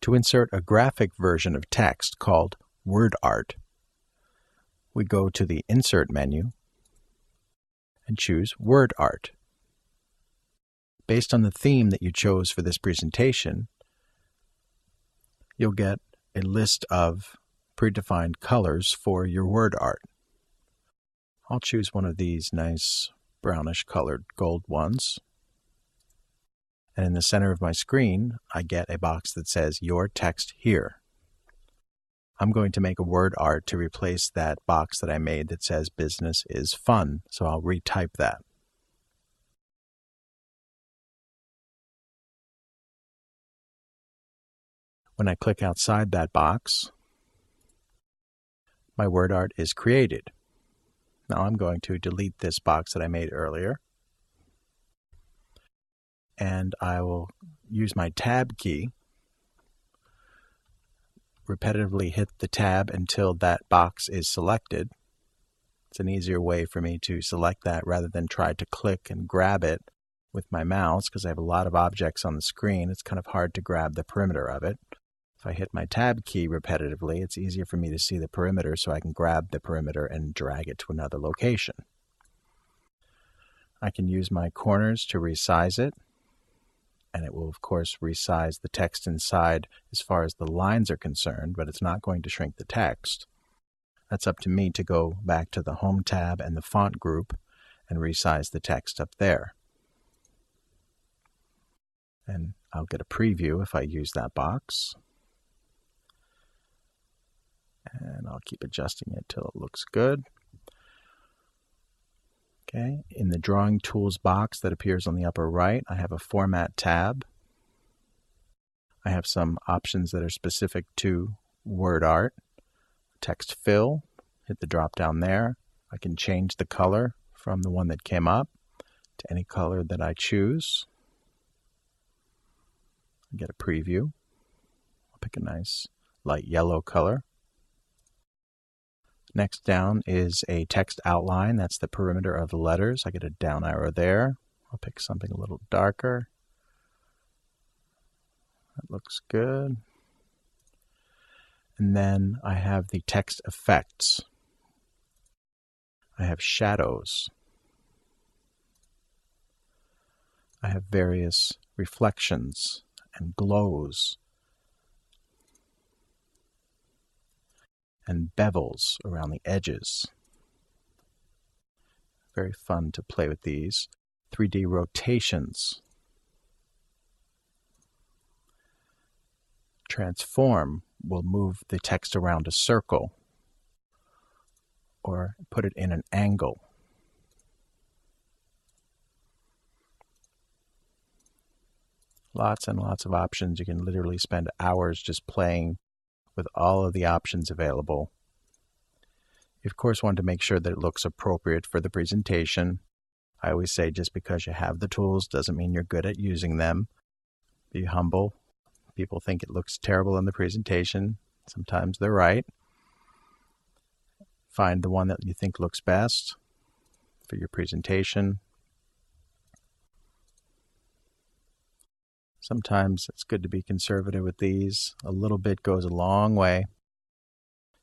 To insert a graphic version of text called WordArt, we go to the Insert menu and choose WordArt. Based on the theme that you chose for this presentation, you'll get a list of predefined colors for your WordArt. I'll choose one of these nice brownish colored gold ones. And in the center of my screen, I get a box that says Your Text Here. I'm going to make a WordArt to replace that box that I made that says Business is Fun, so I'll retype that. When I click outside that box, my WordArt is created. Now I'm going to delete this box that I made earlier, and I will use my Tab key, repetitively hit the Tab until that box is selected. It's an easier way for me to select that rather than try to click and grab it with my mouse, because I have a lot of objects on the screen. It's kind of hard to grab the perimeter of it. If I hit my Tab key repetitively, it's easier for me to see the perimeter, so I can grab the perimeter and drag it to another location. I can use my corners to resize it, and it will of course resize the text inside as far as the lines are concerned, but it's not going to shrink the text. That's up to me to go back to the Home tab and the Font group and resize the text up there. And I'll get a preview if I use that box. And I'll keep adjusting it till it looks good. Okay, in the Drawing Tools box that appears on the upper right, I have a Format tab. I have some options that are specific to WordArt. Text Fill, hit the drop down there. I can change the color from the one that came up to any color that I choose. Get a preview. I'll pick a nice light yellow color. Next down is a text outline. That's the perimeter of the letters. I get a down arrow there. I'll pick something a little darker. That looks good. And then I have the text effects. I have shadows. I have various reflections and glows and bevels around the edges. Very fun to play with these. 3D rotations. Transform will move the text around a circle or put it in an angle. Lots and lots of options. You can literally spend hours just playing with all of the options available. You of course want to make sure that it looks appropriate for the presentation. I always say just because you have the tools doesn't mean you're good at using them. Be humble. People think it looks terrible in the presentation. Sometimes they're right. Find the one that you think looks best for your presentation. Sometimes it's good to be conservative with these. A little bit goes a long way.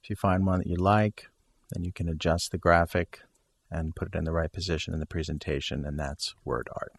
If you find one that you like, then you can adjust the graphic and put it in the right position in the presentation, and that's WordArt.